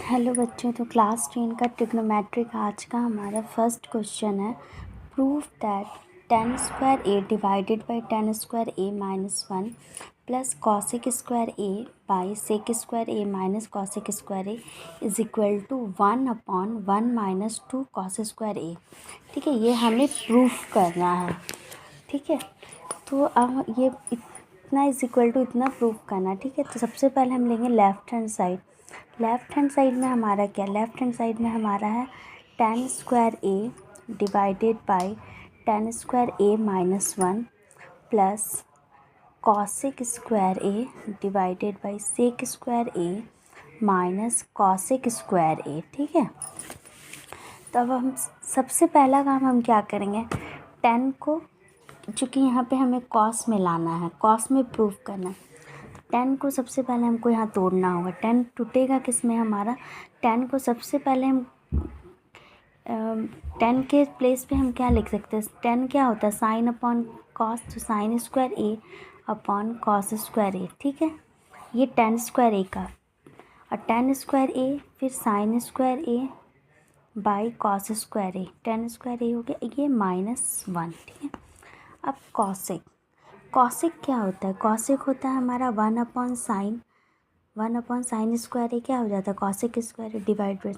Hello बच्चों, तो class 10 का ट्रिग्नोमेट्रिक आज का हमारा फर्स्ट क्वेश्चन है। Prove that tan square A divided by tan square A minus one plus cosec square A by sec square A minus cosec square A is equal to one upon one minus two cos square A. ठीक है, ये हमें proof करना है। ठीक है, तो अब ये इतना इज इक्वल टू इतना प्रूफ करना। ठीक है, तो सबसे पहले हम लेंगे left hand side. Left hand side में हमारा क्या, लेफ़्ट हैंड साइड में हमारा है tan square A divided by tan square A minus one plus cosec square A divided by sec square A minus cosec square A. ठीक है, तो अब हम सबसे पहला काम हम क्या करेंगे, टेन को, चूँकि यहाँ पे हमें कॉस में लाना है, कॉस में प्रूफ करना है, टेन को सबसे पहले हमको यहाँ तोड़ना होगा। टेन टूटेगा किस में हमारा, टेन को सबसे पहले हम टेन के प्लेस पे हम क्या लिख सकते हैं, टेन क्या होता है साइन अपॉन कॉस, तो sign square A upon cos square A. ठीक है, ये टेन स्क्वायर ए का, और टेन स्क्वायर ए फिर sin square A by cos square A, tan square A हो गया, ये माइनस वन। ठीक है, अब कॉसिक, कॉसिक क्या होता है, कॉसिक होता है हमारा one upon sin square A क्या हो जाता है cosec square A divide by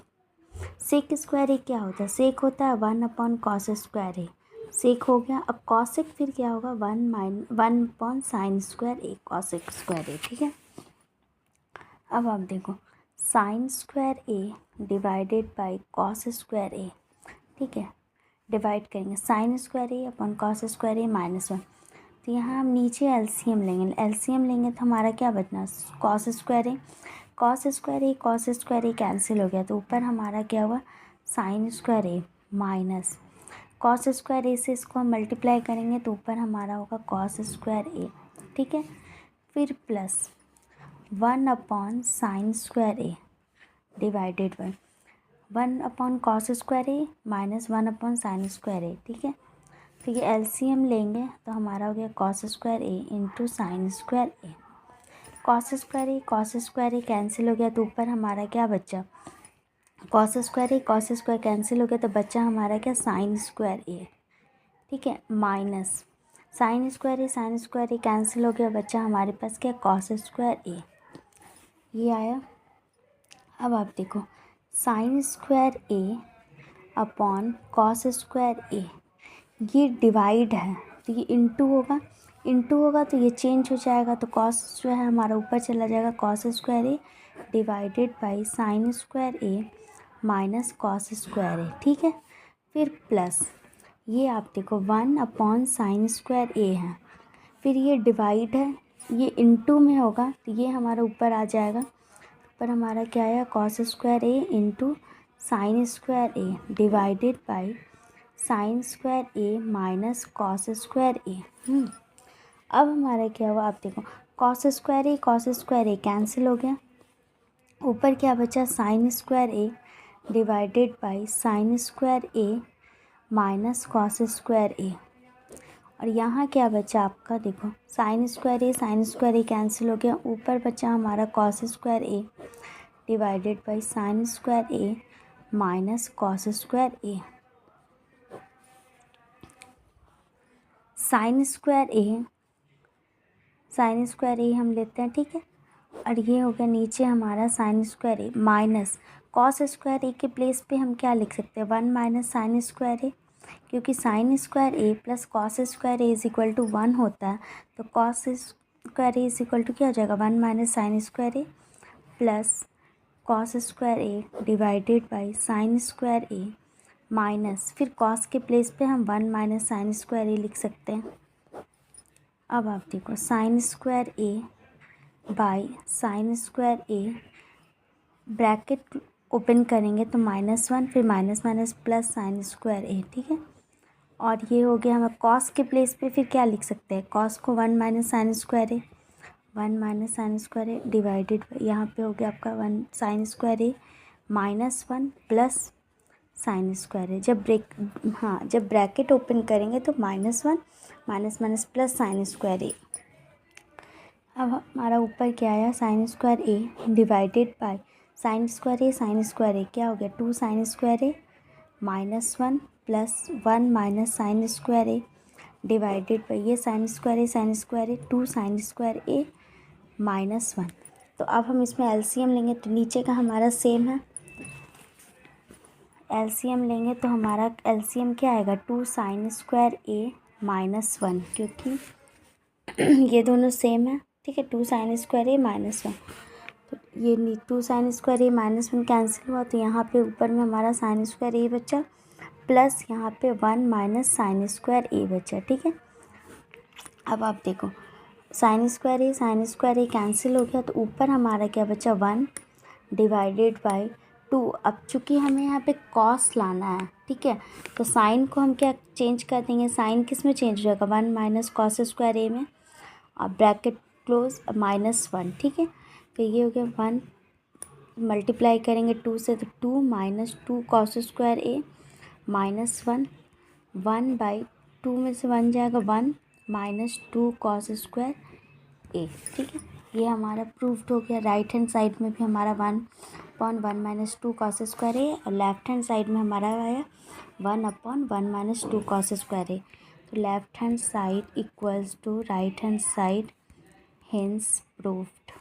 sec square A क्या होता है, सेक होता है one upon cos square A, sec हो गया। अब कॉसिक फिर क्या होगा, one upon sin square A cosec square A. ठीक है, अब आप देखो sin square A divided by cos square A. ठीक है, डिवाइड करेंगे sin square A upon cos square A minus one, तो यहाँ हम नीचे एलसीएम लेंगे, एलसीएम लेंगे तो हमारा क्या बचना, कॉस स्क्वायर ए कैंसिल हो गया, तो ऊपर हमारा क्या हुआ साइन स्क्वायर ए माइनस कॉस स्क्वायर ए से इसको हम मल्टीप्लाई करेंगे तो ऊपर हमारा होगा कॉस स्क्वायर ए। ठीक है, फिर plus one upon sin square A divided by one upon cos square A minus one upon sin square A. ठीक है, तो ये एलसीएम लेंगे तो हमारा हो गया cos square A into sin square A, cos square A cancel हो गया, तो ऊपर हमारा क्या बचा, कॉस स्क्वायर कैंसिल हो गया, तो बचा हमारा क्या साइन स्क्वायर ए। ठीक है, माइनस साइन स्क्वायर ए कैंसिल हो गया, बचा हमारे पास क्या कॉस स्क्वायर ए, ये आया। अब आप देखो sin square A upon cos square ए, ये डिवाइड है तो ये इंटू होगा तो ये चेंज हो जाएगा, तो कॉस जो है हमारा ऊपर चला जाएगा cos square A divided by sign square A minus cos square A. ठीक है, फिर प्लस ये आप देखो one upon sin square A है, फिर ये डिवाइड है, ये इंटू में होगा तो ये हमारा ऊपर आ जाएगा, ऊपर हमारा क्या आया cos square A into sin square A divided by sign square A minus cos square A. अब हमारा क्या हुआ, आप देखो कॉस स्क्वायर ए कैंसिल हो गया, ऊपर क्या बचा sin square A divided by sign square A minus cos square A, और यहाँ क्या बचा आपका, देखो साइन स्क्वायर ए कैंसिल हो गया, ऊपर बचा हमारा cos square A divided by sign square A minus cos square A. Sin square A हम लेते हैं। ठीक है, और ये हो गया नीचे हमारा sine square A minus cos square a के प्लेस पे हम क्या लिख सकते हैं, one minus sign square a, क्योंकि sine square a plus cos square A is equal to one होता है, तो cos square A is equal to क्या हो जाएगा, one minus sign square a plus cos square A divided by sign square A minus, फिर cos के place पे हम one minus sign square A लिख सकते हैं। अब आप देखो sin square A by sign square A, bracket open करेंगे तो माइनस वन, फिर minus minus plus sin square A. ठीक है, और ये हो गया हमें कॉस के प्लेस पे फिर क्या लिख सकते हैं, कॉस को वन माइनस साइन स्क्वायर ए डिवाइडेड यहाँ पे हो गया आपका one sin square A minus one plus sin square A. जब ब्रैकेट ओपन करेंगे तो minus one minus minus plus sin square A. अब हमारा ऊपर क्या आया, sin square A divided by sin square A क्या हो गया, 2 sin square A -1 plus 1 minus sign square A divided by ये sin square A 2 sin square A -1। तो अब हम इसमें एलसीएम लेंगे तो नीचे का हमारा सेम है, एलसीएम लेंगे तो हमारा एलसीएम क्या आएगा, 2 साइन स्क्वायर ए -1, क्योंकि ये दोनों सेम है, ठीक है। 2 साइन स्क्वायर ए -1, तो ये 2 साइन स्क्वायर ए -1 कैंसिल हुआ, तो यहाँ पे ऊपर में हमारा साइन स्क्वायर ए बचा प्लस यहाँ पे 1 माइनस साइन स्क्वायर ए बचा, ठीक है। अब आप देखो साइन स्क्वायर ए कैंसिल हो गया, तो ऊपर हमारा क्या बचा, 1 डिवाइडेड बाई 2। अब चूँकि हमें यहाँ पे कॉस लाना है, ठीक है, तो साइन को हम क्या चेंज कर देंगे, साइन किस में चेंज हो जाएगा, 1 माइनस कॉस स्क्वायर ए में, अब ब्रैकेट क्लोज -1, ठीक है। तो ये हो गया 1 मल्टीप्लाई करेंगे 2 से, तो 2 minus 2 cos square A -1, 1 by 2 में से 1 जाएगा 1 माइनस 2 कॉस स्क्वायर ए, ठीक है। ये हमारा प्रूफ्ड हो गया। राइट हैंड साइड में भी हमारा 1/1 माइनस 2 कॉस स्क्वायर ए, और लेफ्ट हैंड साइड में हमारा आया 1/1 माइनस 2 कॉस स्क्वायर ए। तो left hand side equals to right hand side, hence proofed.